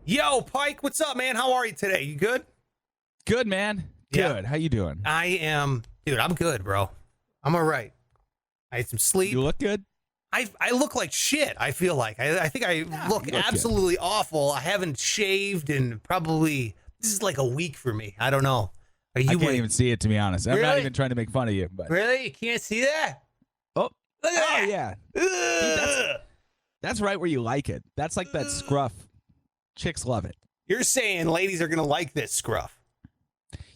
Yo, Pike, what's up, man? How are you today? You good? Good, man. Good. Yeah. How you doing? I am, dude. I'm good, bro. I'm all right. I had some sleep. You look good. I look like shit. I feel like I think I look you look absolutely awful. I haven't shaved in probably this is like a week for me. I don't know. Are you? I can't even see it, to be honest. I'm not Really? even trying to make fun of you. But Really? You can't see that? oh, Look at that. yeah. Ugh. That's right where you like it. That's like that scruff. Chicks love it. You're saying ladies are gonna like this scruff?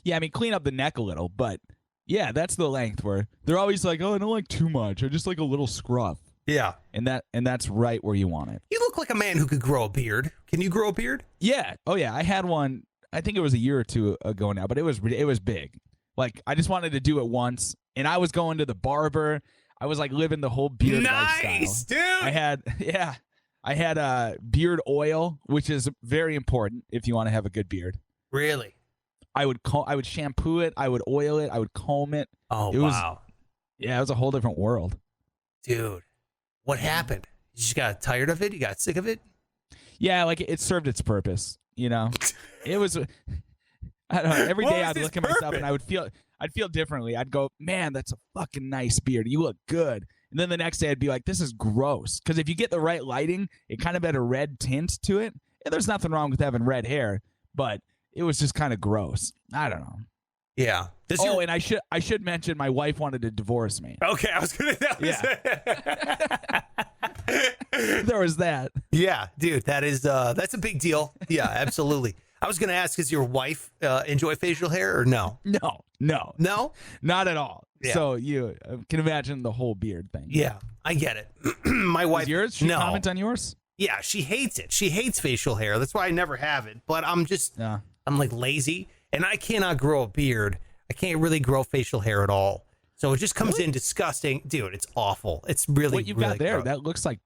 Yeah, I mean, clean up the neck a little, but yeah, that's the length where they're always like, "Oh, I don't like too much. I just like a little scruff." Yeah. And that's right where you want it. You look like a man who could grow a beard. Can you grow a beard? Yeah. Oh yeah, I had one. I think it was a year or two ago now, but it was big. Like I just wanted to do it once, and I was going to the barber. I was like living the whole beard lifestyle. Nice, dude. I had beard oil, which is very important if you want to have a good beard. Really? I would shampoo it, I would oil it, I would comb it. Oh, It wow. It was a whole different world. Dude, what happened? You just got tired of it? You got sick of it? Yeah, like it served its purpose, you know. It was I don't know, every What day was I'd its look at myself purpose? and I'd feel differently. I'd go, "Man, that's a fucking nice beard. You look good." And then the next day I'd be like, "This is gross." Because if you get the right lighting, it kind of had a red tint to it. And there's nothing wrong with having red hair, but it was just kind of gross. I don't know. Yeah. And I should mention my wife wanted to divorce me. Okay, I was gonna. There was that. Yeah, dude, that's a big deal. Yeah, absolutely. I was gonna ask, does your wife enjoy facial hair or no? No, No. not at all. Yeah. So you can imagine the whole beard thing. Yeah, I get it. My wife. Is yours? Should no. you comment on yours? Yeah, she hates it. She hates facial hair. That's why I never have it. But I'm like lazy, and I cannot grow a beard. I can't really grow facial hair at all. So it just comes in disgusting, dude. It's awful. It's really What you've really got there, gross. that looks like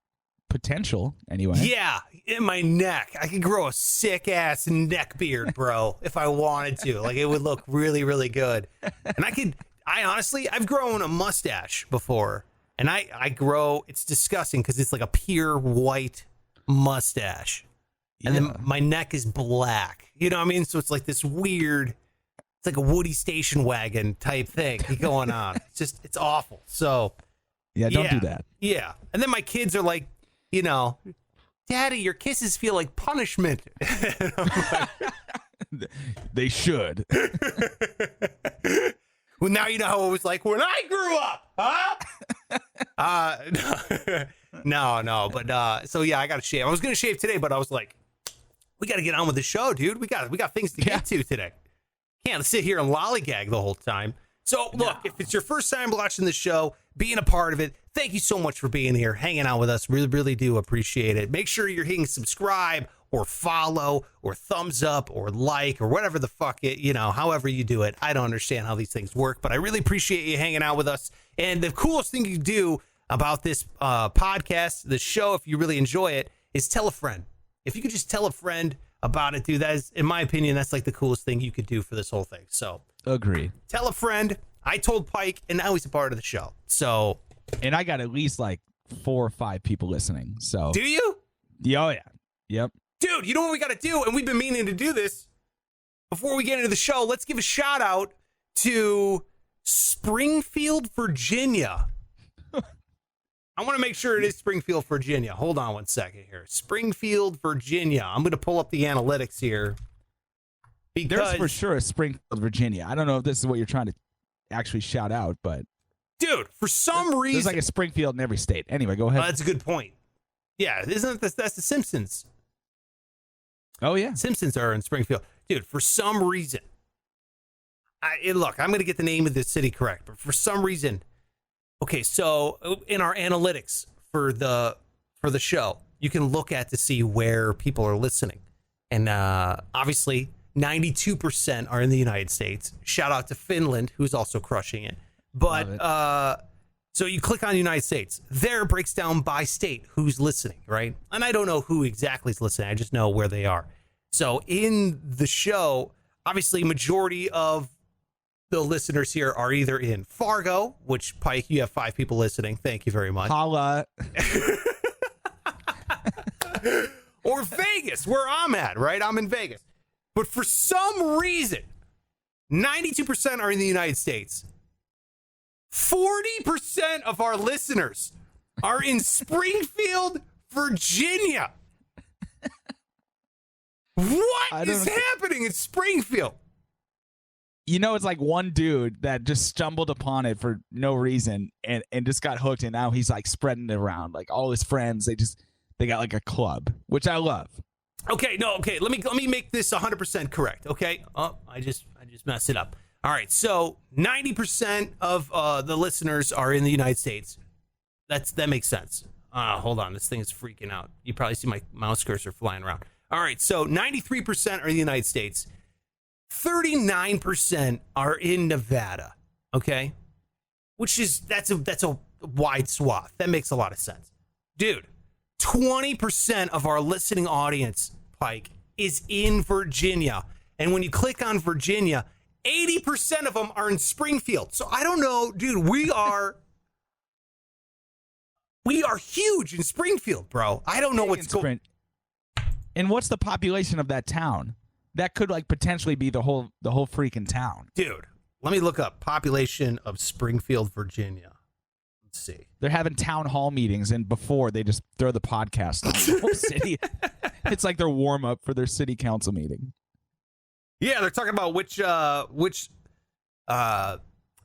potential anyway. Yeah, in my neck. I could grow a sick ass neck beard, bro, if I wanted to. Like it would look really, really good. And I've grown a mustache before. And it's disgusting because it's like a pure white mustache. And then my neck is black. You know what I mean? So it's like this weird, it's like a Woody station wagon type thing going on. It's awful. So Yeah, don't do that. yeah. And then my kids are like, you know, "Daddy, your kisses feel like punishment." And I'm like, They should. well, now you know how it was like when I grew up, huh? No. But so yeah, I got to shave. I was gonna shave today, but I was like, we got to get on with the show, dude. We got things to get to today. Can't sit here and lollygag the whole time. So look, if it's your first time watching the show, being a part of it, thank you so much for being here, hanging out with us. Really, really do appreciate it. Make sure you're hitting subscribe or follow or thumbs up or like or whatever the fuck however you do it. I don't understand how these things work, but I really appreciate you hanging out with us. And the coolest thing you do about this podcast, the show, if you really enjoy it, is tell a friend. If you could just tell a friend about it, dude, that is, in my opinion, that's like the coolest thing you could do for this whole thing. So Agreed. tell a friend. I told Pike, and now he's a part of the show. So, And I got at least like 4 or 5 people listening. So do you? Oh yeah. Yep. Dude, you know what we got to do? And we've been meaning to do this. Before we get into the show, let's give a shout out to Springfield, Virginia. I want to make sure it is Springfield, Virginia. Hold on one second here. Springfield, Virginia. I'm going to pull up the analytics here. There's for sure a Springfield, Virginia. I don't know if this is what you're trying to actually shout out, but dude, for some reason, there's like a Springfield in every state. Anyway, go ahead. That's a good point. Yeah, isn't that's the Simpsons? Oh yeah, Simpsons are in Springfield, dude. For some reason, look, I'm going to get the name of the city correct, but for some reason, okay. So in our analytics for the show, you can look at to see where people are listening, and obviously 92% are in the United States. Shout out to Finland, who's also crushing it. But so you click on United States. There it breaks down by state who's listening, right? And I don't know who exactly is listening. I just know where they are. So in the show, obviously, majority of the listeners here are either in Fargo, which, Pike, you have 5 people listening. Thank you very much. Holla. or Vegas, where I'm at, right? I'm in Vegas. But for some reason, 92% are in the United States. 40% of our listeners are in Springfield, Virginia. What is happening in Springfield? It's like one dude that just stumbled upon it for no reason and just got hooked, and now he's like spreading it around. Like all his friends, they got like a club, which I love. Okay. Let me make this 100% correct. Okay. Oh, I just messed it up. All right. So 90% of the listeners are in the United States. That makes sense. Hold on. This thing is freaking out. You probably see my mouse cursor flying around. All right. So 93% are in the United States. 39% are in Nevada. Okay. That's a wide swath. That makes a lot of sense. Dude, 20% of our listening audience, Pike, is in Virginia. And when you click on Virginia, 80% of them are in Springfield. So I don't know, dude, we are huge in Springfield, bro. I don't know what's going on. And what's the population of that town? That could like potentially be the whole freaking town. Dude, let me look up population of Springfield, Virginia. Let's see. They're having town hall meetings, and before they just throw the podcast on the whole city. It's like their warm up for their city council meeting. Yeah, they're talking about which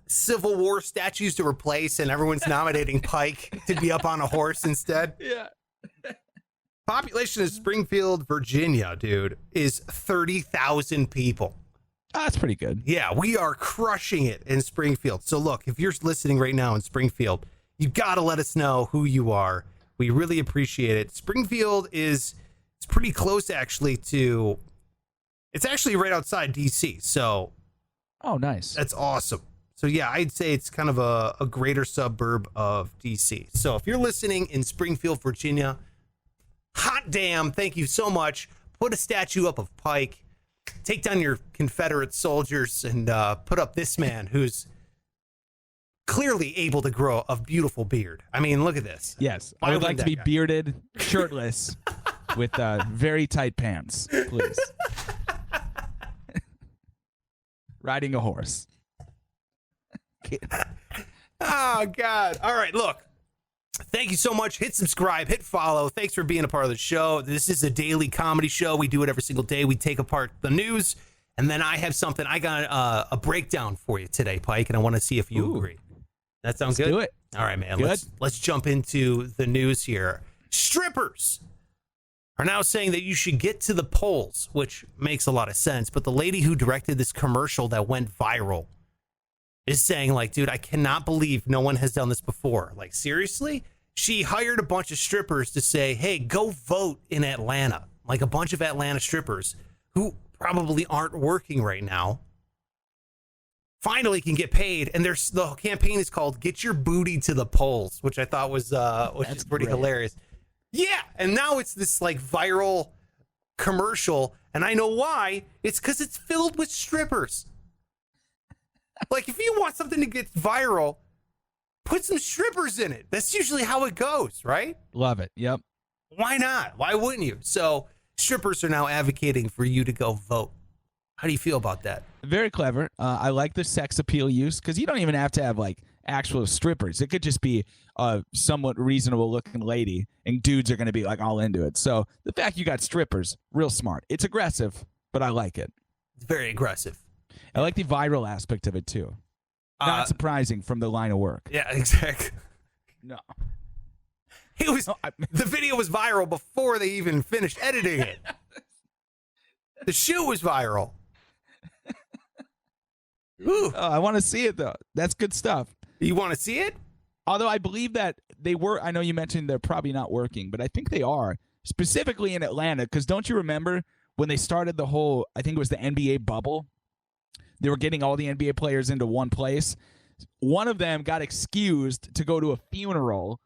Civil War statues to replace, and everyone's nominating Pike to be up on a horse instead. Yeah. Population of Springfield, Virginia, dude, is 30,000 people. Oh, that's pretty good. Yeah, we are crushing it in Springfield. So look, if you're listening right now in Springfield, you got to let us know who you are. We really appreciate it. Springfield it's pretty close actually to, it's actually right outside DC. So, oh, nice. That's awesome. So yeah, I'd say it's kind of a greater suburb of DC. So if you're listening in Springfield, Virginia, hot damn, thank you so much. Put a statue up of Pike. Take down your Confederate soldiers and put up this man who's clearly able to grow a beautiful beard. I mean, look at this. Yes, I would like to be bearded, shirtless, with very tight pants, please. Riding a horse. Oh, God. All right, look. Thank you so much. Hit subscribe, hit follow. Thanks for being a part of the show. This is a daily comedy show. We do it every single day. We take apart the news, and then I have something. I got a breakdown for you today, Pike, and I want to see if you agree. That sounds good? Do it. All right, man. Let's jump into the news here. Strippers are now saying that you should get to the polls, which makes a lot of sense. But the lady who directed this commercial that went viral is saying, like, dude, I cannot believe no one has done this before. Like, seriously? She hired a bunch of strippers to say, hey, go vote in Atlanta. Like a bunch of Atlanta strippers who probably aren't working right now finally can get paid. And the campaign is called Get Your Booty to the Polls, which I thought was pretty hilarious. Yeah. And now it's this like viral commercial. And I know why. It's because it's filled with strippers. Like, if you want something to get viral, put some strippers in it. That's usually how it goes, right? Love it. Yep. Why not? Why wouldn't you? So strippers are now advocating for you to go vote. How do you feel about that? Very clever. I like the sex appeal use because you don't even have to have like actual strippers. It could just be a somewhat reasonable looking lady, and dudes are going to be like all into it. So the fact you got strippers, real smart. It's aggressive, but I like it. It's very aggressive. I like the viral aspect of it too. Not surprising from the line of work. Yeah, exactly. No. The video was viral before they even finished editing it. The shoe was viral. Ooh. Oh, I want to see it though. That's good stuff. You want to see it? Although I believe that they were, I know you mentioned they're probably not working, but I think they are, specifically in Atlanta, because don't you remember when they started the whole, I think it was the NBA bubble? They were getting all the NBA players into one place. One of them got excused to go to a funeral.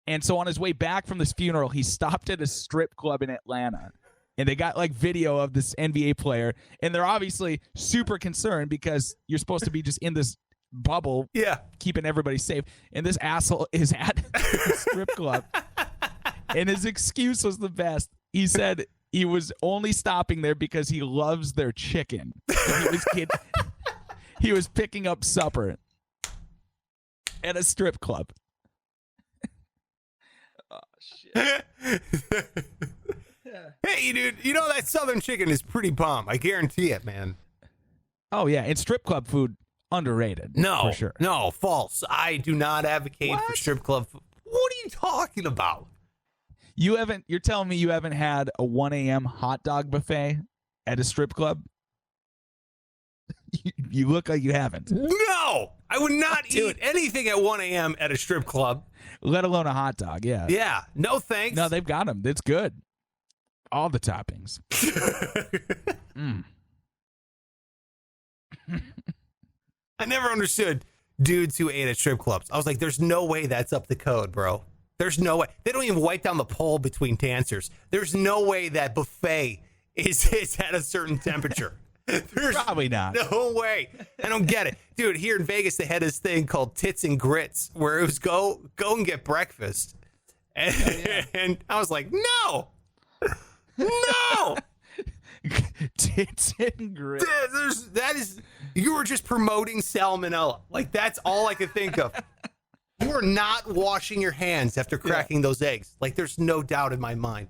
And so on his way back from this funeral, he stopped at a strip club in Atlanta. And they got like video of this NBA player. And they're obviously super concerned because you're supposed to be just in this bubble, keeping everybody safe. And this asshole is at the strip club. And his excuse was the best. He said he was only stopping there because he loves their chicken. So he was picking up supper at a strip club. Oh, shit. Hey, dude, you know that Southern chicken is pretty bomb. I guarantee it, man. Oh, yeah. And strip club food, underrated. No, for sure. no, false. I do not advocate for strip club food. What are you talking about? You're telling me you haven't had a 1 a.m. hot dog buffet at a strip club? You look like you haven't. No, I would not eat anything at 1 a.m. at a strip club. Let alone a hot dog, yeah. Yeah, no thanks. No, they've got them. It's good. All the toppings. I never understood dudes who ate at strip clubs. I was like, there's no way that's up the code, bro. There's no way. They don't even wipe down the pole between dancers. There's no way that buffet is at a certain temperature. There's probably not. No way. I don't get it. Dude, here in Vegas, they had this thing called Tits and Grits where it was go and get breakfast. And, and I was like, no. No. Tits and grits. You were just promoting salmonella. Like, that's all I could think of. You are not washing your hands after cracking those eggs. Like, there's no doubt in my mind.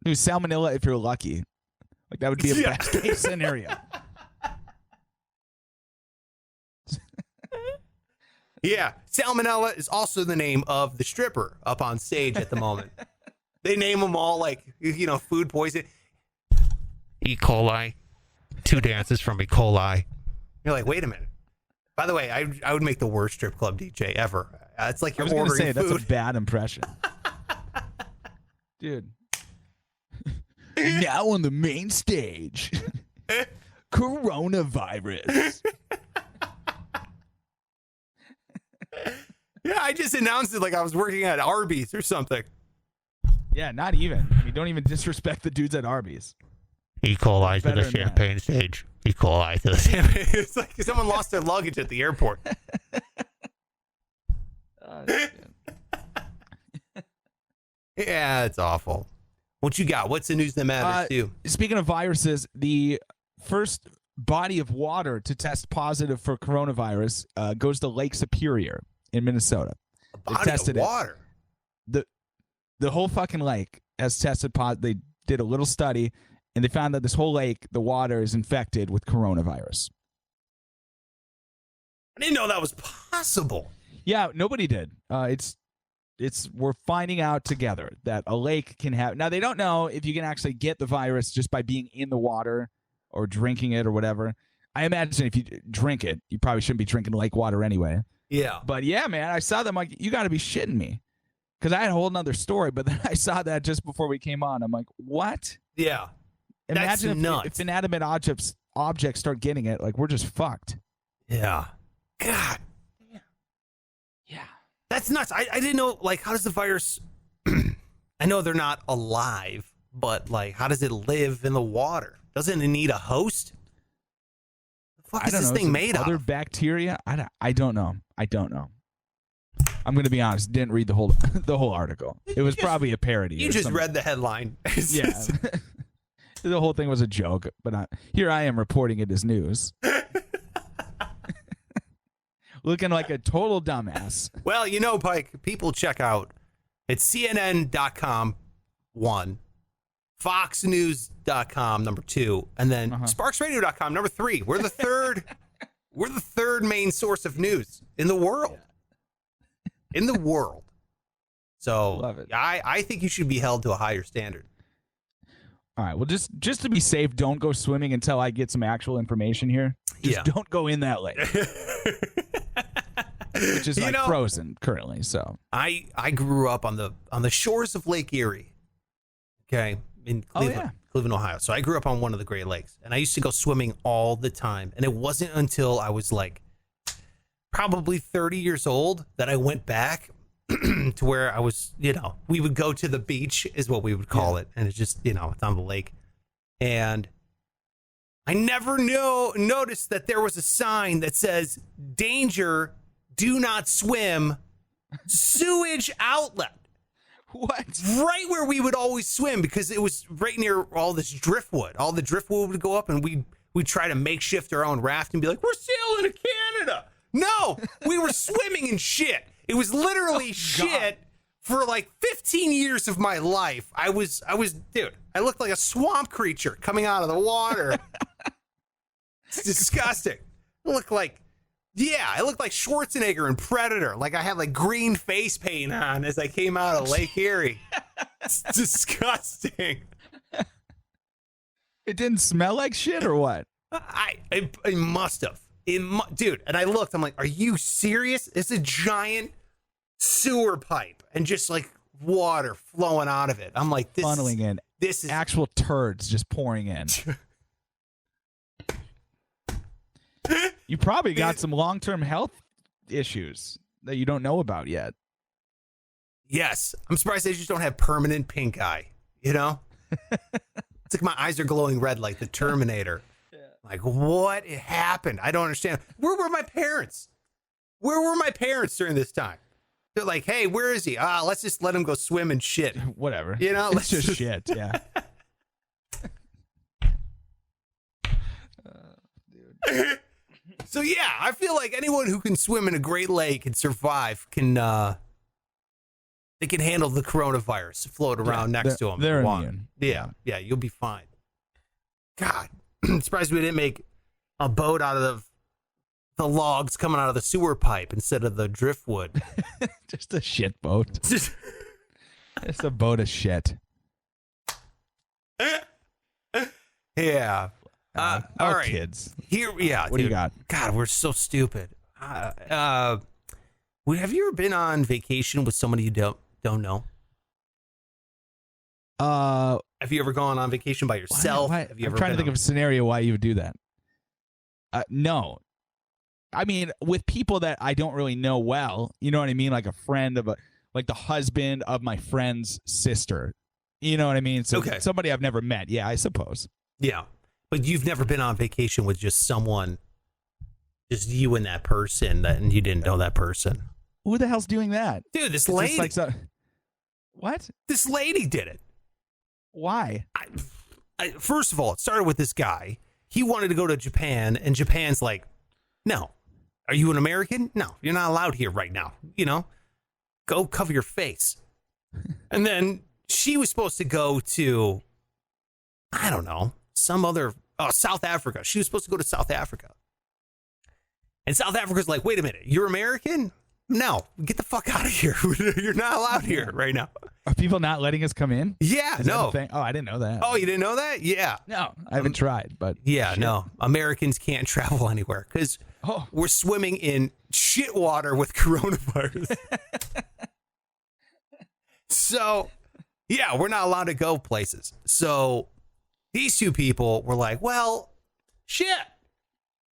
Dude, salmonella if you're lucky. Like, that would be a best case scenario. Yeah, salmonella is also the name of the stripper up on stage at the moment. They name them all like, food poison. E. coli. 2 dances from E. coli. You're like, wait a minute. By the way, I would make the worst strip club DJ ever. It's like you're ordering food. That's a bad impression. Dude. Now on the main stage, coronavirus. Yeah, I just announced it like I was working at Arby's or something. Yeah, not even. You don't even disrespect the dudes at Arby's. E. coli to the champagne stage. E. coli to the champagne. It's like someone lost their luggage at the airport. Yeah, it's awful. What you got? What's the news that matters to you? Speaking of viruses, the first body of water to test positive for coronavirus goes to Lake Superior in Minnesota. A body of water? The whole fucking lake has tested positive. They did a little study, and they found that this whole lake, the water is infected with coronavirus. I didn't know that was possible. Yeah, nobody did. We're finding out together that a lake can have. Now, they don't know if you can actually get the virus just by being in the water or drinking it or whatever. I imagine if you drink it, you probably shouldn't be drinking lake water anyway. Yeah. But yeah, man, I saw them like, you got to be shitting me. Because I had a whole nother story, but then I saw that just before we came on. I'm like, what? Yeah. Imagine if inanimate objects start getting it, like, we're just fucked. Yeah. God. Yeah. That's nuts. I didn't know, like, how does the virus... I know they're not alive, but, like, how does it live in the water? Doesn't it need a host? The fuck is this thing made of? Other bacteria? I don't know. I'm going to be honest. Didn't read the whole article. It was probably a parody. You just read the headline. Yeah. The whole thing was a joke, but here I am reporting it as news. Looking like a total dumbass. Well, Pike, people check out it's CNN.com, 1, FoxNews.com, number 2, and then SparksRadio.com, number 3. We're the third. We're the third main source of news in the world. In the world. So love it. I think you should be held to a higher standard. All right. Well, just to be safe, don't go swimming until I get some actual information here. Just don't go in that lake. Which is frozen currently. So I grew up on the shores of Lake Erie. Okay. In Cleveland, Cleveland, Ohio. So I grew up on one of the Great Lakes, and I used to go swimming all the time. And it wasn't until I was like probably 30 years old that I went back to where I was, we would go to the beach is what we would call it. And it's just, it's on the lake. And I never noticed that there was a sign that says, danger, do not swim, sewage outlet. What? Right where we would always swim because it was right near all this driftwood. All the driftwood would go up and we'd try to makeshift our own raft and be like, we're sailing to Canada. No, we were swimming in shit. It was literally shit for like 15 years of my life. I was, dude, I looked like a swamp creature coming out of the water. It's disgusting. I looked like Schwarzenegger in Predator. Like I had like green face paint on as I came out of Lake Erie. It's disgusting. It didn't smell like shit or what? It must have. Dude, and I looked, I'm like, are you serious? It's a giant sewer pipe and just like water flowing out of it. I'm like, this is actual turds just pouring in. You probably got some long-term health issues that you don't know about yet. Yes. I'm surprised they just don't have permanent pink eye, you know? It's like my eyes are glowing red like the Terminator. Like, what happened? I don't understand. Where were my parents? Where were my parents during this time? They're like, hey, where is he? Let's just let him go swim and shit. Whatever. You know? Let's just shit, yeah. Dude. So, yeah, I feel like anyone who can swim in a Great Lake and survive can, they can handle the coronavirus float around next to them. They're immune. Yeah, you'll be fine. God. I'm surprised we didn't make a boat out of the logs coming out of the sewer pipe instead of the driftwood. Just a shit boat. Just a boat of shit. Yeah. All right. Kids. What do you got? God, we're so stupid. Have you ever been on vacation with somebody you don't know? Have you ever gone on vacation by yourself? Why? Have you ever I'm trying to think of a scenario why you would do that. No. I mean, with people that I don't really know well, you know what I mean? Like a friend like the husband of my friend's sister. You know what I mean? So somebody I've never met. Yeah, I suppose. Yeah. But you've never been on vacation with just someone, just you and that person, and you didn't know that person. Who the hell's doing that? Dude, this lady. What? This lady did it. Why? First of all, it started with this guy. He wanted to go to Japan, and Japan's like, no. Are you an American? No, you're not allowed here right now. You know, go cover your face. And then she was supposed to go to, I don't know, South Africa. She was supposed to go to South Africa. And South Africa's like, wait a minute, you're American? No, get the fuck out of here. You're not allowed here right now. Are people not letting us come in? Yeah, no. Oh, I didn't know that. Oh, you didn't know that? Yeah. No, I haven't tried, but. Yeah, shit. No. Americans can't travel anywhere because we're swimming in shit water with coronavirus. So, yeah, we're not allowed to go places. So, these two people were like, well, shit.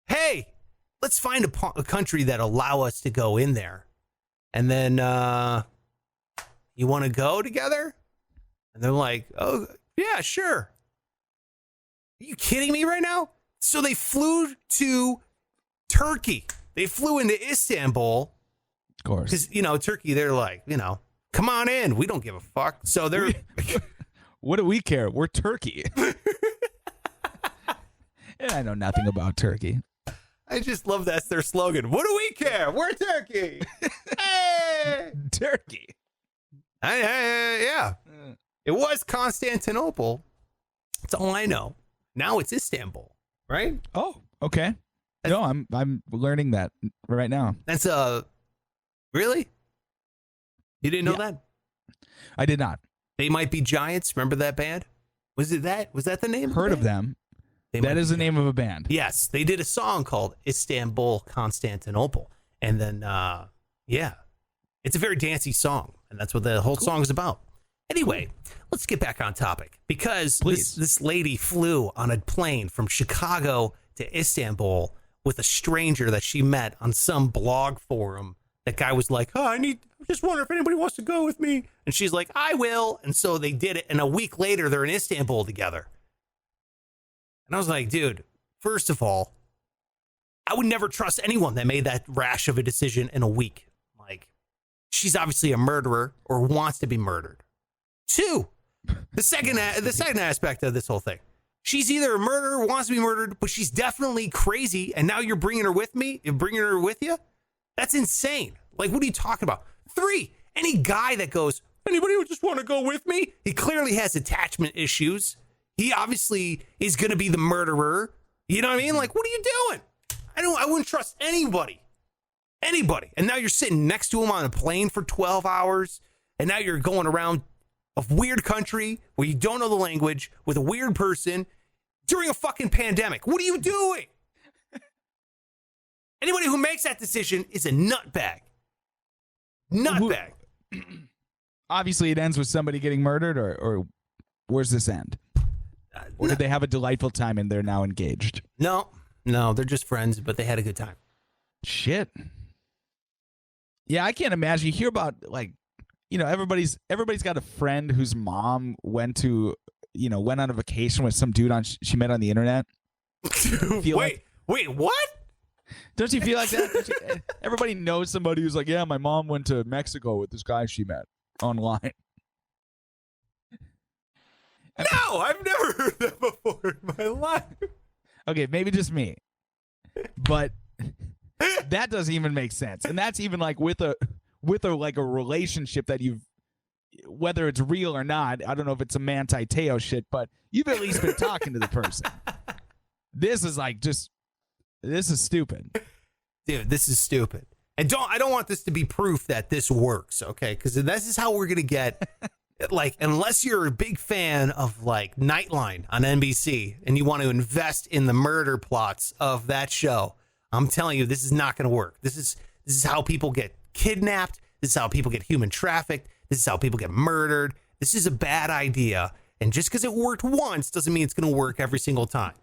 Hey, let's find a country that allow us to go in there. And then, you want to go together? And they're like, oh, yeah, sure. Are you kidding me right now? So they flew to Turkey. They flew into Istanbul. Of course. Because, Turkey, they're like, come on in. We don't give a fuck. So they're... What do we care? We're Turkey. And I know nothing about Turkey. I just love that's their slogan. What do we care? We're Turkey. Hey! Turkey. Yeah. It was Constantinople. That's all I know. Now it's Istanbul, right? Oh, okay. No, I'm learning that right now. That's really? You didn't know that? I did not. They Might Be Giants. Remember that band? Was that the name? Heard of them. That is the name of a band. Yes, they did a song called Istanbul, Constantinople. And then, yeah, it's a very dancey song. And that's what the whole song is about. Anyway, let's get back on topic. Because this lady flew on a plane from Chicago to Istanbul with a stranger that she met on some blog forum. That guy was like, I just wonder if anybody wants to go with me. And she's like, I will. And so they did it. And a week later, they're in Istanbul together. And I was like, dude, first of all, I would never trust anyone that made that rash of a decision in a week. Like, she's obviously a murderer or wants to be murdered. 2, the second aspect of this whole thing. She's either a murderer, wants to be murdered, but she's definitely crazy, and now you're bringing her with me? You're bringing her with you? That's insane. Like, what are you talking about? 3, any guy that goes, anybody would just want to go with me? He clearly has attachment issues. He obviously is going to be the murderer. You know what I mean? Like, what are you doing? I wouldn't trust anybody. Anybody. And now you're sitting next to him on a plane for 12 hours, and now you're going around a weird country where you don't know the language with a weird person during a fucking pandemic. What are you doing? Anybody who makes that decision is a nutbag. Nutbag. Obviously, it ends with somebody getting murdered, or where's this end? Or did they have a delightful time and they're now engaged? No, they're just friends, but they had a good time. Shit. Yeah, I can't imagine. You hear about, like, you know, everybody's got a friend whose mom went on a vacation with some dude she met on the internet. Wait, what? Don't you feel like that? Everybody knows somebody who's like, yeah, my mom went to Mexico with this guy she met online. No, I've never heard that before in my life. Okay, maybe just me. But that doesn't even make sense. And that's even like with a like a relationship that you've, whether it's real or not, I don't know if it's a Manti Te'o shit, but you've at least been talking to the person. This is like this is stupid. Dude, this is stupid. And I don't want this to be proof that this works, okay? Because this is how we're going to get, like, unless you're a big fan of, like, Nightline on NBC and you want to invest in the murder plots of that show, I'm telling you, this is not going to work. This is how people get kidnapped. This is how people get human trafficked. This is how people get murdered. This is a bad idea. And just because it worked once doesn't mean it's going to work every single time.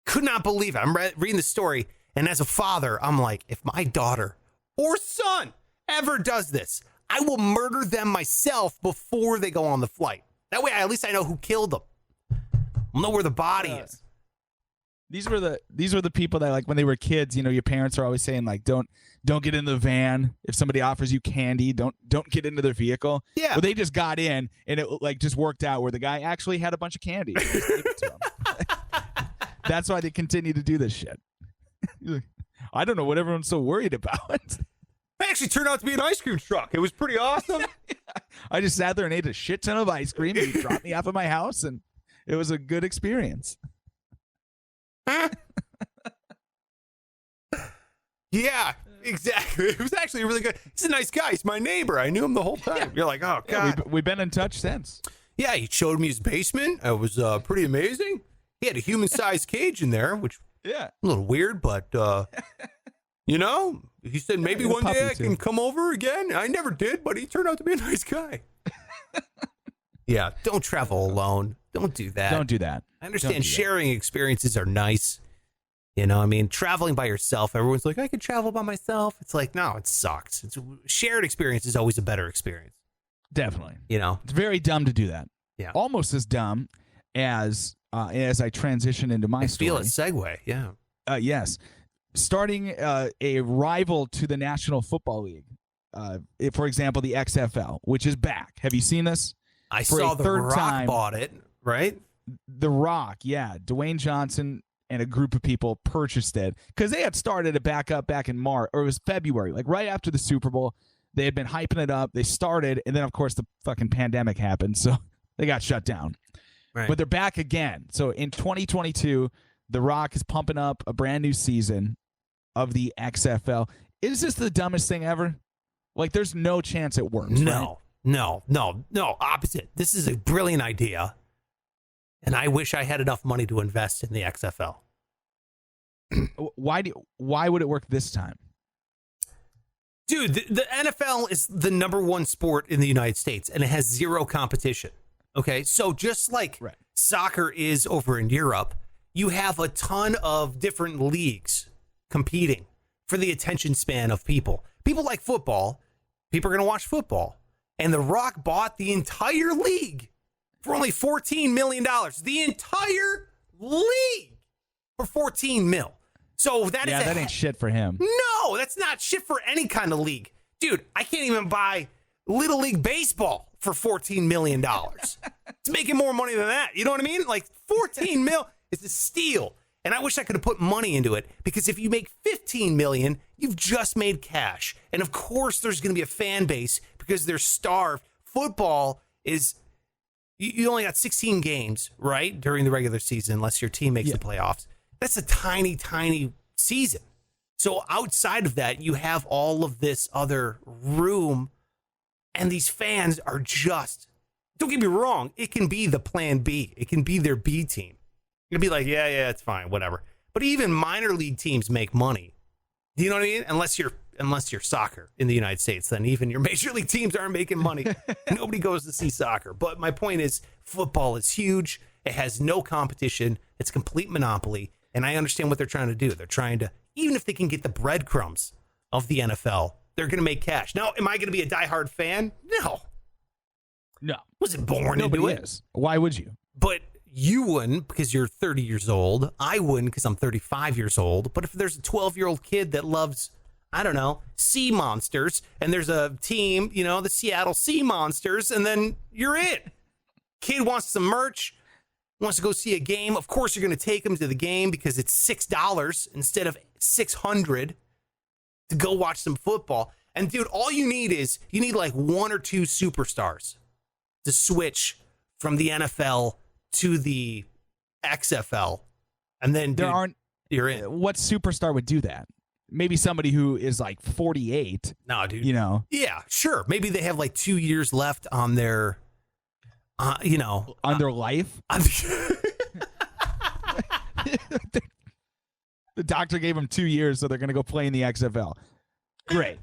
Could not believe it. I'm reading the story, and as a father, I'm like, if my daughter or son ever does this, I will murder them myself before they go on the flight. That way, at least I know who killed them. I'll know where the body is. These were the people that, like, when they were kids, you know, your parents are always saying, like, don't get in the van. If somebody offers you candy, don't get into their vehicle. Yeah. Well, they just got in, and it, like, just worked out where the guy actually had a bunch of candy. Just gave it to him. That's why they continue to do this shit. I don't know what everyone's so worried about. It actually turned out to be an ice cream truck. It was pretty awesome. I just sat there and ate a shit ton of ice cream. He dropped me off at my house, and it was a good experience. Yeah, exactly. It was actually really good. He's a nice guy. He's my neighbor. I knew him the whole time. Yeah. You're like, oh, God. Yeah, we've been in touch since. Yeah, he showed me his basement. It was pretty amazing. He had a human-sized cage in there, which a little weird, but, you know, he said maybe one day I can come over again. I never did, but he turned out to be a nice guy. Yeah, don't travel alone. Don't do that. Don't do that. I understand sharing experiences are nice. You know, I mean, traveling by yourself, everyone's like, I could travel by myself. It's like, no, it sucks. Shared experience is always a better experience. Definitely. You know? It's very dumb to do that. Yeah. Almost as dumb as I transition into my story. Feel it segue, yeah. Yes. Starting a rival to the National Football League. For example, the XFL, which is back. Have you seen this? I saw The Rock bought it, right? The Rock, yeah. Dwayne Johnson and a group of people purchased it because they had started it back in March, or it was February, like right after the Super Bowl. They had been hyping it up. They started, and then, of course, the fucking pandemic happened, so they got shut down. Right. But they're back again. So in 2022, The Rock is pumping up a brand new season of the XFL. Is this the dumbest thing ever? Like, there's no chance it works. No, right? No. Opposite. This is a brilliant idea. And I wish I had enough money to invest in the XFL. Why would it work this time? Dude, the NFL is the #1 sport in the United States, and it has zero competition. Okay, so just like soccer is over in Europe, you have a ton of different leagues competing for the attention span of people. People like football. People are going to watch football. And The Rock bought the entire league for only $14 million. The entire league for $14 million. So that is that ain't shit for him. No, that's not shit for any kind of league. Dude, I can't even buy Little League Baseball for $14 million. It's making more money than that. You know what I mean? Like 14 mil is a steal. And I wish I could have put money into it, because if you make 15 million, you've just made cash. And of course there's going to be a fan base because they're starved. Football is, you only got 16 games, right? During the regular season, unless your team makes the playoffs. That's a tiny, tiny season. So outside of that, you have all of this other room, and these fans are just, don't get me wrong, it can be the plan B. It can be their B team. You'd be like, yeah, it's fine, whatever. But even minor league teams make money. Do you know what I mean? Unless you're soccer in the United States, then even your major league teams aren't making money. Nobody goes to see soccer. But my point is, football is huge. It has no competition. It's complete monopoly. And I understand what they're trying to do. They're trying to, even if they can get the breadcrumbs of the NFL, they're going to make cash. Now, am I going to be a diehard fan? No. Wasn't born into it. Is. Why would you? But you wouldn't, because you're 30 years old. I wouldn't, because I'm 35 years old. But if there's a 12-year-old kid that loves, I don't know, sea monsters, and there's a team, the Seattle Sea Monsters, and then you're in. Kid wants some merch, wants to go see a game. Of course, you're going to take him to the game because it's $6 instead of $600 to go watch some football. And, dude, all you need like one or two superstars to switch from the NFL to the XFL, and then you're in. What superstar would do that? Maybe somebody who is like 48. No, dude. Yeah, sure. Maybe they have like 2 years left on their, on their life. The doctor gave them 2 years, so they're going to go play in the XFL. Great.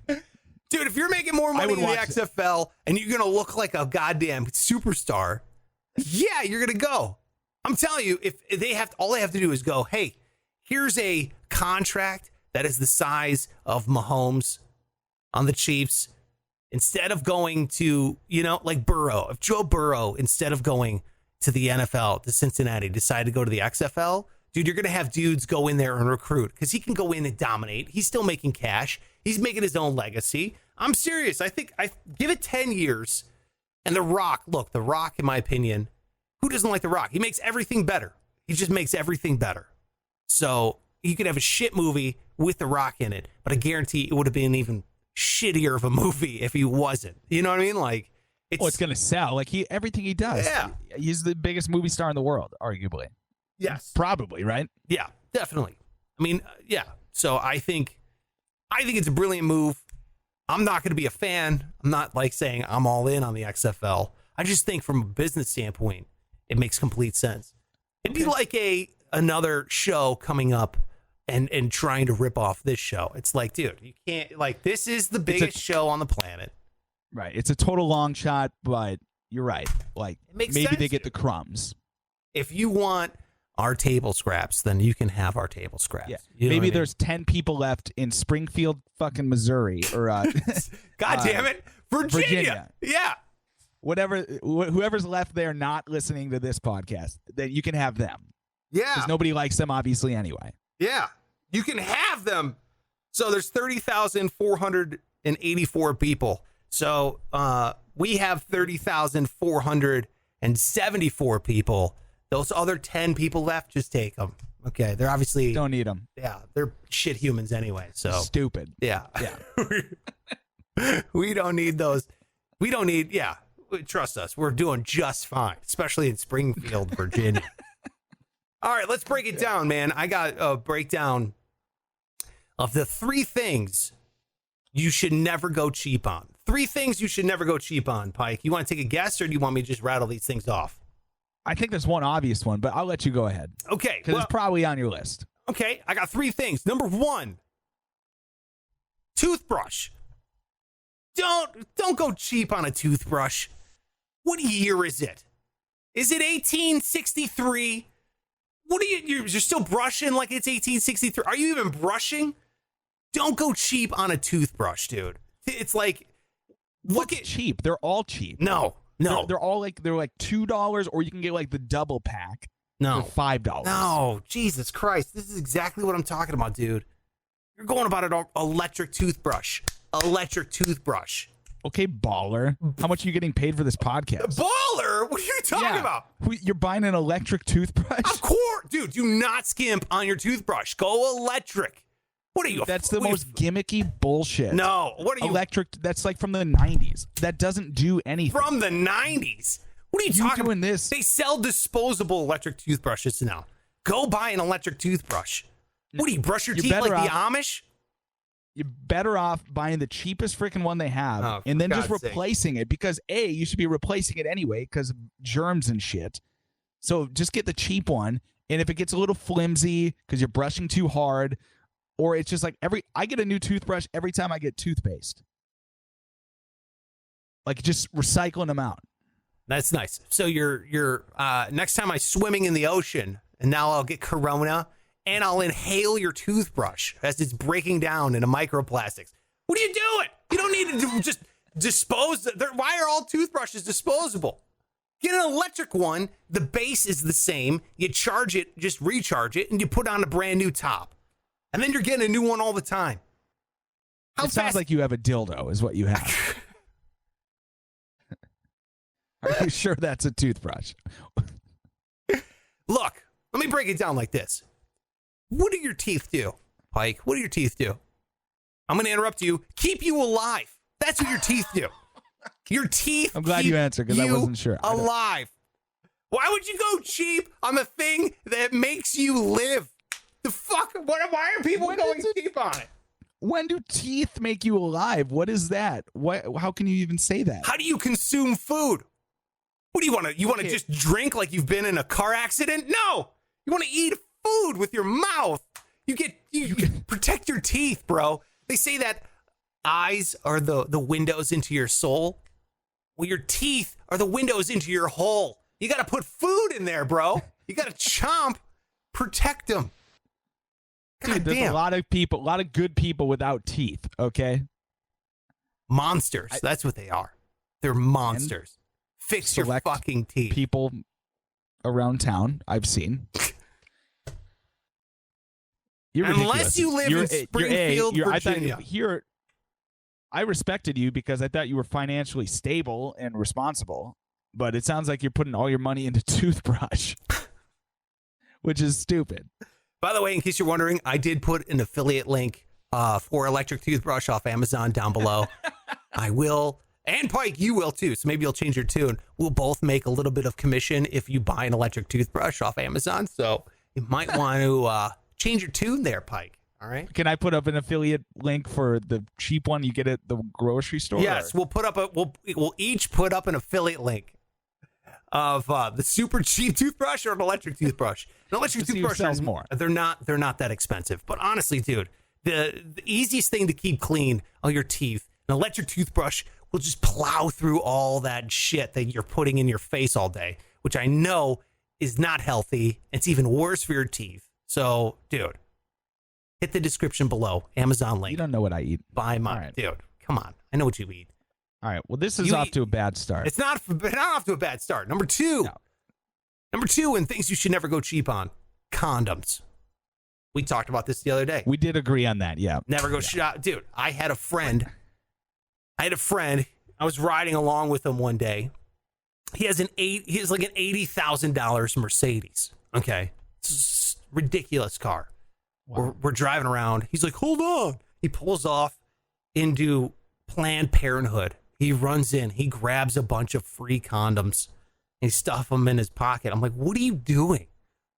Dude, if you're making more money in the XFL and you're going to look like a goddamn superstar, yeah, you're going to go. I'm telling you, if all they have to do is go, hey, here's a contract that is the size of Mahomes on the Chiefs. Instead of going to, like Burrow, if Joe Burrow, instead of going to the NFL, to Cincinnati, decided to go to the XFL, dude, you're going to have dudes go in there and recruit, because he can go in and dominate. He's still making cash. He's making his own legacy. I'm serious. I think I give it 10 years. And The Rock, in my opinion, who doesn't like The Rock? He makes everything better. He just makes everything better. So you could have a shit movie with The Rock in it, but I guarantee it would have been even shittier of a movie if he wasn't. You know what I mean? Like, it's going to sell. Like everything he does. Yeah. He's the biggest movie star in the world, arguably. Yes. Probably, right? Yeah, definitely. I mean, yeah. So I think it's a brilliant move. I'm not going to be a fan. I'm not like saying I'm all in on the XFL. I just think from a business standpoint, it makes complete sense. It'd be like another show coming up and trying to rip off this show. It's like, dude, you can't, like, this is the biggest show on the planet. Right. It's a total long shot, but you're right. Like, maybe they get the crumbs. If you want our table scraps, then you can have our table scraps. Yeah. You know maybe what I mean? there's 10 people left in Springfield, fucking Missouri, or God damn it, Virginia. Yeah. Whoever's left there not listening to this podcast, then you can have them. Yeah. Because nobody likes them, obviously, anyway. Yeah. You can have them. So there's 30,484 people. So we have 30,474 people. Those other 10 people left, just take them. Okay, they're obviously don't need them. Yeah, they're shit humans anyway. So stupid. Yeah. We don't need those. We don't need. Yeah, trust us. We're doing just fine, especially in Springfield, Virginia. All right, let's break it down, man. I got a breakdown of the 3 things you should never go cheap on. 3 things you should never go cheap on, Pike. You want to take a guess, or do you want me to just rattle these things off? I think there's one obvious one, but I'll let you go ahead. Okay. Because it's probably on your list. Okay, I got 3 things. Number 1, toothbrush. Don't go cheap on a toothbrush. What year is it? Is it 1863? What are you're still brushing like it's 1863? Are you even brushing? Don't go cheap on a toothbrush, dude. It's like, what's cheap? They're all cheap. No. They're all like, they're like $2, or you can get like the double pack. No. for $5. No, Jesus Christ. This is exactly what I'm talking about, dude. You're going about an electric toothbrush. Electric toothbrush. Okay, baller. How much are you getting paid for this podcast? Baller? What are you talking about? You're buying an electric toothbrush? Of course. Dude, do not skimp on your toothbrush. Go electric. What are you? That's the most gimmicky bullshit. No. What are you? Electric, that's like from the 90s. That doesn't do anything. From the 90s? What are you talking doing about? this? They sell disposable electric toothbrushes now. Go buy an electric toothbrush. What do you brush your teeth like the Amish? You're better off buying the cheapest freaking one they have and then just replacing it because you should be replacing it anyway because of germs and shit. So just get the cheap one. And if it gets a little flimsy because you're brushing too hard, or it's just like I get a new toothbrush every time I get toothpaste. Like just recycling them out. That's nice. So you're next time I'm swimming in the ocean and now I'll get corona and I'll inhale your toothbrush as it's breaking down into microplastics. What are you doing? You don't need to just dispose. Why are all toothbrushes disposable? Get an electric one. The base is the same. You charge it, just recharge it, and you put on a brand new top. And then you're getting a new one all the time. It sounds like you have a dildo is what you have. Are you sure that's a toothbrush? Look, let me break it down like this. What do your teeth do, Pike? What do your teeth do? I'm going to interrupt you. Keep you alive. That's what your teeth do. Your teeth I'm glad you answered because I wasn't sure. Alive. Why would you go cheap on the thing that makes you live? The fuck? Why are people going cheap on it? When do teeth make you alive? What is that? How can you even say that? How do you consume food? What do you want to? You want to just drink like you've been in a car accident? No. You want to eat food with your mouth. You protect your teeth, bro. They say that eyes are the windows into your soul. Well, your teeth are the windows into your hole. You got to put food in there, bro. You got to chomp, protect them. Dude, there's a lot of people, a lot of good people without teeth, okay? Monsters. That's what they are. They're monsters. Fix your fucking teeth. People around town I've seen. You're Unless you live in Springfield, Virginia. I respected you because I thought you were financially stable and responsible, but it sounds like you're putting all your money into toothbrush, which is stupid. By the way, in case you're wondering, I did put an affiliate link for electric toothbrush off Amazon down below. I will. And Pike, you will too. So maybe you'll change your tune. We'll both make a little bit of commission if you buy an electric toothbrush off Amazon. So you might want to change your tune there, Pike. All right. Can I put up an affiliate link for the cheap one you get at the grocery store? Yes, we'll put up we'll each put up an affiliate link of the super cheap toothbrush or an electric toothbrush. An electric toothbrush sells more. They're not that expensive. But honestly, dude, the easiest thing to keep clean on your teeth, an electric toothbrush will just plow through all that shit that you're putting in your face all day, which I know is not healthy. It's even worse for your teeth. So, dude, hit the description below. Amazon link. You don't know what I eat. Buy mine. Right. Dude, come on. I know what you eat. All right. Well, this is off to a bad start. It's not off to a bad start. Number two, and things you should never go cheap on, condoms. We talked about this the other day. We did agree on that. Yeah. Never go shop. Dude, I had a friend. I was riding along with him one day. He has like an $80,000 Mercedes. Okay. It's a ridiculous car. Wow. We're driving around. He's like, hold on. He pulls off into Planned Parenthood. He runs in. He grabs a bunch of free condoms. And he stuffs them in his pocket. I'm like, what are you doing?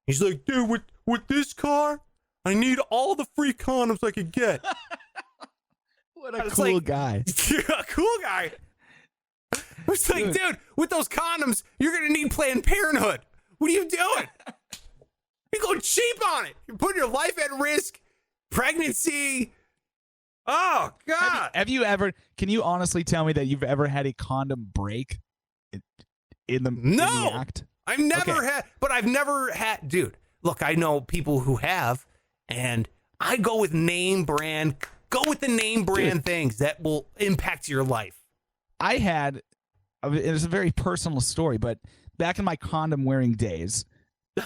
He's like, dude, with this car, I need all the free condoms I could get. What a cool guy. You're a cool guy. I was like, dude, with those condoms, you're going to need Planned Parenthood. What are you doing? You're going cheap on it. You're putting your life at risk. Pregnancy. Oh, God. Have you ever, can you honestly tell me that you've ever had a condom break in the act? I've never had, but I've never had, dude, look, I know people who have, and I go with name brand. Go with the name brand things that will impact your life. I had, it's a very personal story, but back in my condom wearing days,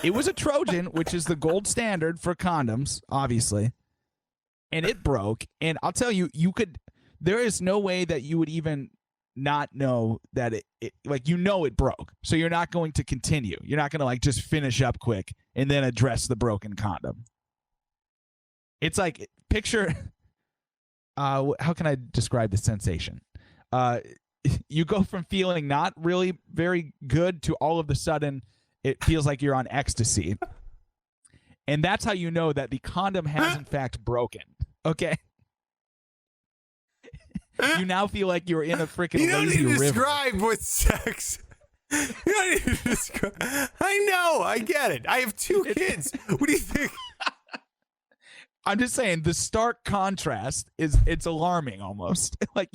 It was a Trojan, which is the gold standard for condoms, obviously. And it broke. And I'll tell you, there is no way that you would even not know that it broke. So you're not going to continue. You're not going to like just finish up quick and then address the broken condom. It's like, picture, how can I describe the sensation? You go from feeling not really very good to all of a sudden it feels like you're on ecstasy. And that's how you know that the condom has in fact broken. Okay? You now feel like you're in a freaking lazy river. You don't need to describe with sex. You don't need to describe. I know. I get it. I have 2 kids. What do you think? I'm just saying the stark contrast it's alarming almost. Like,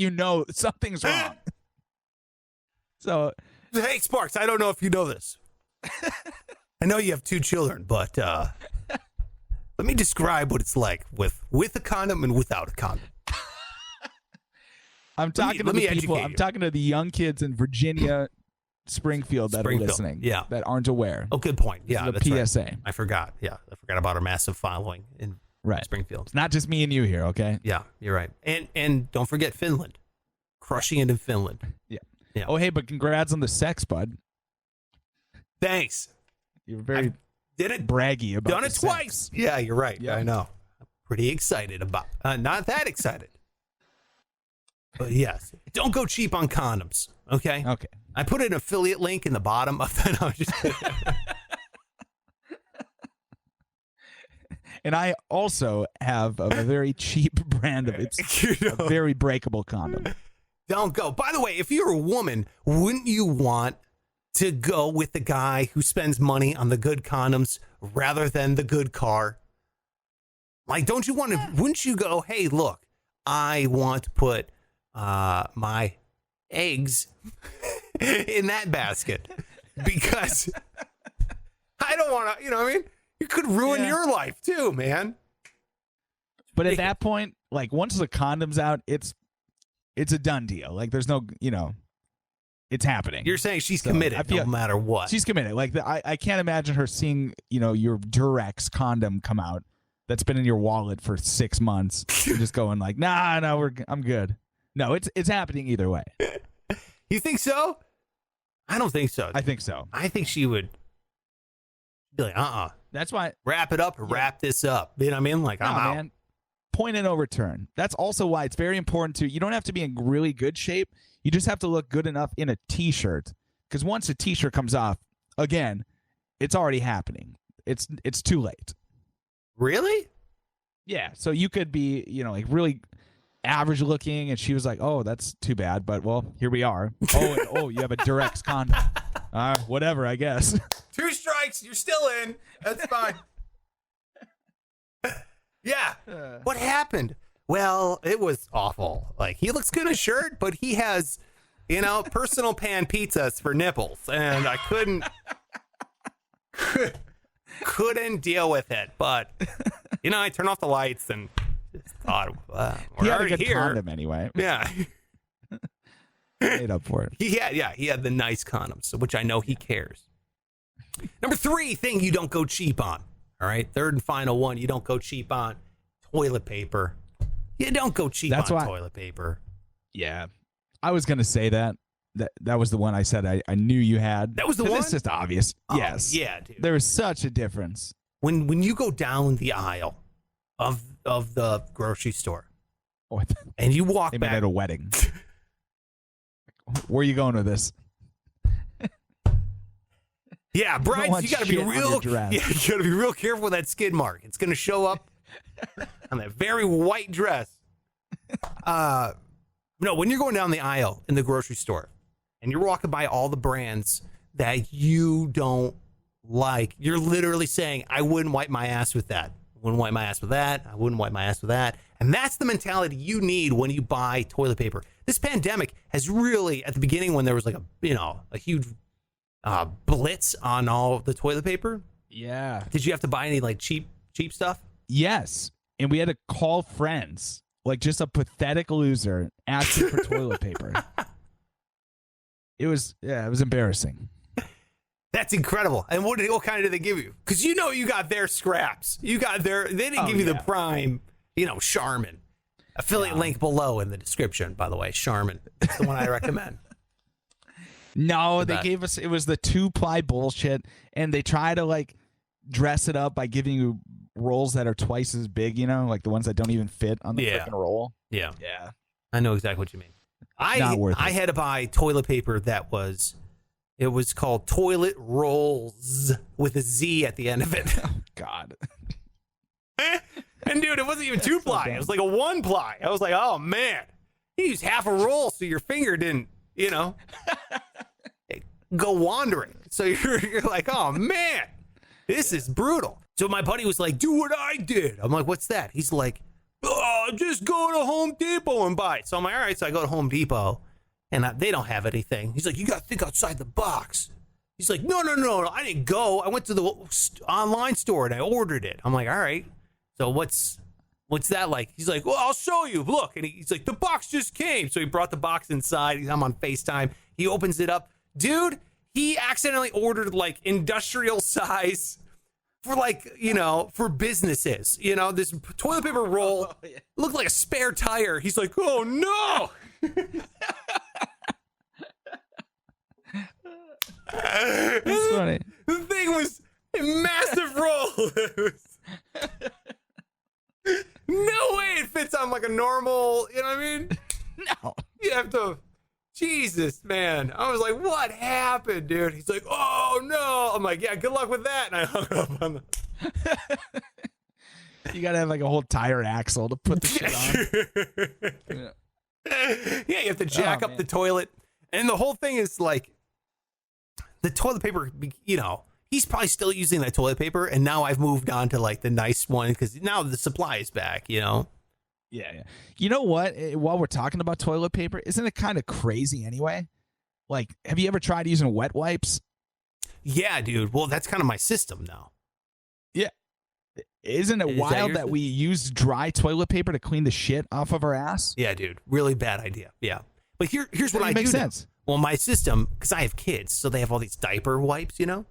something's wrong. So, hey, Sparks, I don't know if you know this. I know you have 2 children, but let me describe what it's like with a condom and without a condom. I'm talking to the people. I'm talking to the young kids in Virginia, Springfield that are listening. Yeah. That aren't aware. Oh, good point. Yeah, that's the PSA. Right. I forgot. Yeah, I forgot about our massive following in Springfield. It's not just me and you here, okay? Yeah, you're right. And don't forget Finland. Crushing it in Finland. Yeah. Oh, hey, but congrats on the sex, bud. Thanks. You're very braggy about done it twice. Sex. Yeah, you're right. Yep. I know. I'm pretty excited about not that excited. But yes, don't go cheap on condoms, okay? Okay. I put an affiliate link in the bottom of that. No, just and I also have a very cheap brand of it. A very breakable condom. Don't go. By the way, if you're a woman, wouldn't you want to go with the guy who spends money on the good condoms rather than the good car? Like, don't you want to, wouldn't you go, hey, look, I want to put my eggs in that basket because I don't want to, you know what I mean? You could ruin your life too, man. But at that point, like once the condom's out, it's a done deal. Like there's no, it's happening. You're saying she's committed no matter what. She's committed. Like I can't imagine her seeing, your Durex condom come out that's been in your wallet for 6 months and just going like, nah, I'm good. No, it's happening either way. You think so? I don't think so. I think so. I think she would be like, That's why. Wrap it up or wrap this up. You know what I mean? Like, I'm out. Man. Point and no return. That's also why it's very important you don't have to be in really good shape. You just have to look good enough in a t-shirt. Because once a t-shirt comes off, again, it's already happening. It's too late. Really? Yeah. So you could be, like really average looking, and she was like, "Oh, that's too bad, but well, here we are." You have a Durex condom. Whatever, I guess. 2 strikes, you're still in. That's fine. Yeah. What happened? Well, it was awful. Like, he looks good in a shirt, but he has, personal pan pizzas for nipples, and I couldn't deal with it. But, I turned off the lights and just thought, he had a good condom anyway. Yeah. Made up for it. He had the nice condoms, which I know he cares. Number 3 thing you don't go cheap on. All right, 3rd and final one, you don't go cheap on toilet paper. You don't go cheap on toilet paper. Yeah, I was gonna say that was the one I said I knew you had. That was the one? It's just obvious. Oh, yes. Yeah, dude. There is such a difference. When you go down the aisle of the grocery store and you walk back. At a wedding. Where are you going with this? Yeah, brides, you gotta be real. Yeah, you gotta be real careful with that skid mark. It's gonna show up on that very white dress. No, when you're going down the aisle in the grocery store and you're walking by all the brands that you don't like, you're literally saying, "I wouldn't wipe my ass with that. I wouldn't wipe my ass with that. I wouldn't wipe my ass with that." And that's the mentality you need when you buy toilet paper. This pandemic has really, at the beginning when there was like a huge blitz on all the toilet paper. Yeah. Did you have to buy any like cheap stuff? Yes. And we had to call friends, like just a pathetic loser asking for toilet paper. It was embarrassing. That's incredible. And what kind did they give you? Because you got their scraps. They didn't give you the prime, Charmin. Affiliate link below in the description, by the way. Charmin. That's the one I recommend. No, they gave us, it was the 2-ply bullshit, and they try to like dress it up by giving you rolls that are twice as big, like the ones that don't even fit on the freaking roll. Yeah. Yeah. I know exactly what you mean. Not worth it. I had to buy toilet paper that was called Toilet Rolls with a Z at the end of it. Oh, God. And dude, it wasn't even 2-ply. It was like a 1-ply. I was like, oh man, you used half a roll so your finger didn't, go wandering. So you're like, oh man, this is brutal. So my buddy was like, do what I did. I'm like, what's that? He's like, oh, just go to Home Depot and buy it. So I'm like, all right. So I go to Home Depot and they don't have anything. He's like, you got to think outside the box. He's like, no, I didn't go. I went to the online store and I ordered it. I'm like, all right. So what's that like? He's like, well, I'll show you. Look. And he's like, the box just came. So he brought the box inside. I'm on FaceTime. He opens it up. Dude, he accidentally ordered like industrial size for like, for businesses. This toilet paper roll looked like a spare tire. He's like, oh no. That's funny. The thing was a massive roll. No way it fits on like a normal, you know what I mean? No. You have to, Jesus, man. I was like, what happened, dude? He's like, oh no. I'm like, yeah, good luck with that. And I hung up on the. You got to have like a whole tire axle to put the shit on. Yeah, you have to jack up the toilet. And the whole thing is like, the toilet paper, he's probably still using that toilet paper. And now I've moved on to like the nice one because now the supply is back, Yeah. You know what? While we're talking about toilet paper, isn't it kind of crazy anyway? Like, have you ever tried using wet wipes? Yeah, dude. Well, that's kind of my system now. Yeah. Isn't it wild that we use dry toilet paper to clean the shit off of our ass? Yeah, dude. Really bad idea. Yeah. But here's what I do. Makes sense. Well, my system, because I have kids, so they have all these diaper wipes, Okay.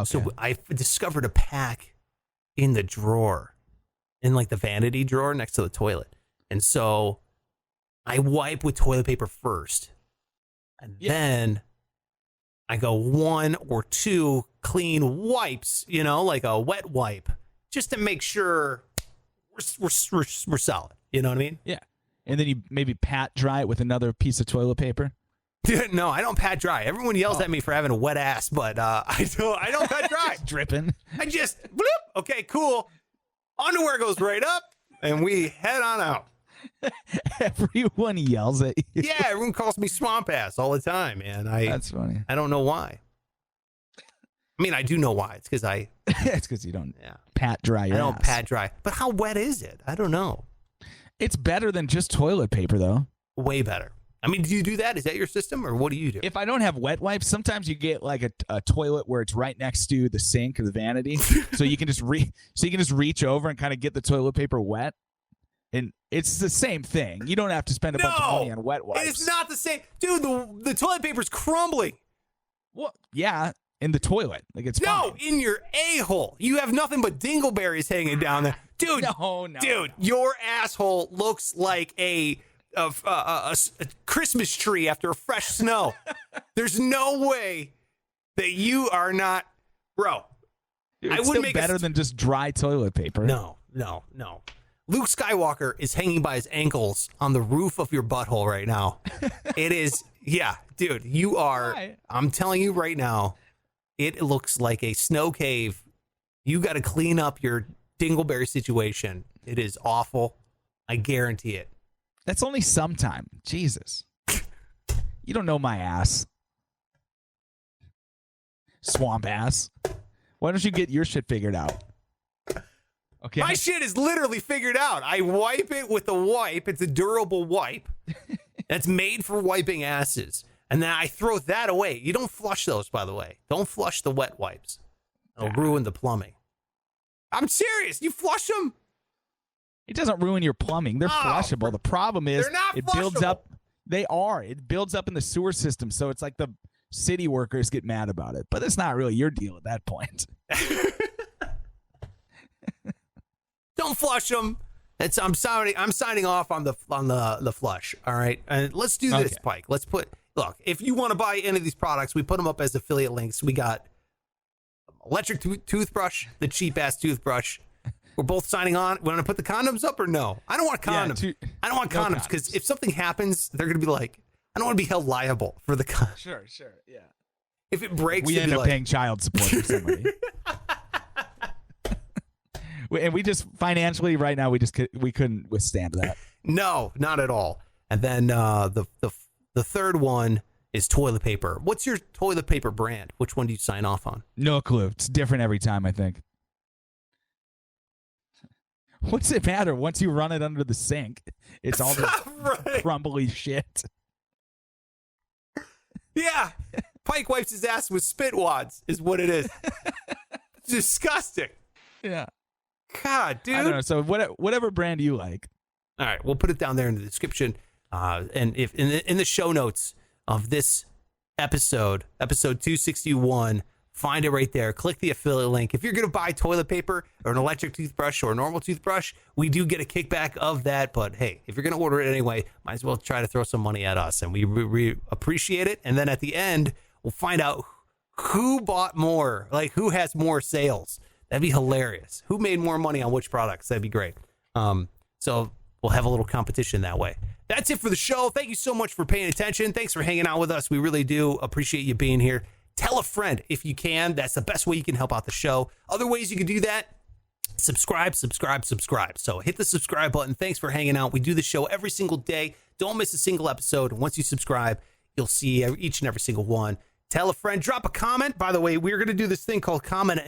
So I discovered a pack in the drawer, in like the vanity drawer next to the toilet. And so I wipe with toilet paper first. And then I go 1 or 2 clean wipes, like a wet wipe, just to make sure we're solid. You know what I mean? Yeah. And then you maybe pat dry it with another piece of toilet paper. No, I don't pat dry. Everyone yells at me for having a wet ass, but I don't pat dry. Dripping. I just bloop. Okay, cool. Underwear goes right up, and we head on out. Everyone yells at you. Yeah, everyone calls me swamp ass all the time, man. That's funny. I don't know why. I mean, I do know why. It's because it's because you don't pat dry your ass. I don't pat dry. But how wet is it? I don't know. It's better than just toilet paper, though. Way better. I mean, do you do that? Is that your system, or what do you do? If I don't have wet wipes, sometimes you get like a toilet where it's right next to the sink or the vanity, so you can just reach over and kind of get the toilet paper wet, and it's the same thing. You don't have to spend a bunch of money on wet wipes. It's not the same, dude. The toilet paper's crumbling. Well, yeah, in the toilet, like it's fine. In your a-hole. You have nothing but dingleberries hanging down there, dude. No, dude, your asshole looks like a Christmas tree after a fresh snow. There's no way that you are not, bro. Dude, it's still better than just dry toilet paper. No. Luke Skywalker is hanging by his ankles on the roof of your butthole right now. It is, yeah, dude. You are. Why? I'm telling you right now, it looks like a snow cave. You got to clean up your dingleberry situation. It is awful. I guarantee it. That's only sometime. Jesus. You don't know my ass. Swamp ass. Why don't you get your shit figured out? Okay. My shit is literally figured out. I wipe it with a wipe. It's a durable wipe that's made for wiping asses. And then I throw that away. You don't flush those, by the way. Don't flush the wet wipes. It'll ruin the plumbing. I'm serious. You flush them? It doesn't ruin your plumbing. They're flushable. The problem is they're not it builds flushable. up. They are. It builds up in the sewer system. So it's like the city workers get mad about it, but it's not really your deal at that point. Don't flush them. I'm signing off on the flush. All right, and let's do this, Pike. Look, if you want to buy any of these products, we put them up as affiliate links. We got electric toothbrush, the cheap ass toothbrush. We're both signing on. Want to put the condoms up or no? I don't want condoms. I don't want condoms because if something happens, they're gonna be like, I don't want to be held liable for the condoms. Sure, yeah. If it breaks, we end up paying child support for somebody. And we just financially right now we couldn't withstand that. No, not at all. And then the third one is toilet paper. What's your toilet paper brand? Which one do you sign off on? No clue. It's different every time, I think. What's it matter? Once you run it under the sink, it's all this crumbly shit. Yeah. Pike wipes his ass with spit wads is what it is. It's disgusting. Yeah. God, dude. I don't know. So whatever brand you like. All right, we'll put it down there in the description, and if in the show notes of this episode 261, find it right there. Click the affiliate link. If you're gonna buy toilet paper or an electric toothbrush or a normal toothbrush, we do get a kickback of that. But hey, if you're gonna order it anyway, might as well try to throw some money at us, and we appreciate it. And then at the end, we'll find out who bought more, like who has more sales. That'd be hilarious. Who made more money on which products? That'd be great. So we'll have a little competition that way. That's it for the show. Thank you so much for paying attention. Thanks for hanging out with us. We really do appreciate you being here. Tell a friend if you can. That's the best way you can help out the show. Other ways you can do that, subscribe. So hit the subscribe button. Thanks for hanging out. We do the show every single day. Don't miss a single episode. Once you subscribe, you'll see each and every single one. Tell a friend, drop a comment. By the way, we're going to do this thing called comment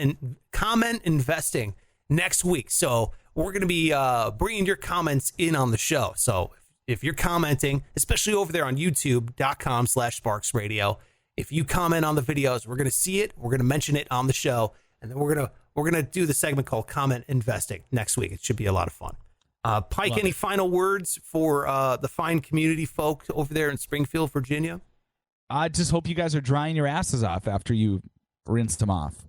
investing next week. So we're going to be bringing your comments in on the show. So if you're commenting, especially over there on youtube.com/sparksradio, if you comment on the videos, we're going to see it. We're going to mention it on the show. And then we're going to do the segment called comment investing next week. It should be a lot of fun. Pike, any final words for the fine community folk over there in Springfield, Virginia? I just hope you guys are drying your asses off after you rinsed them off.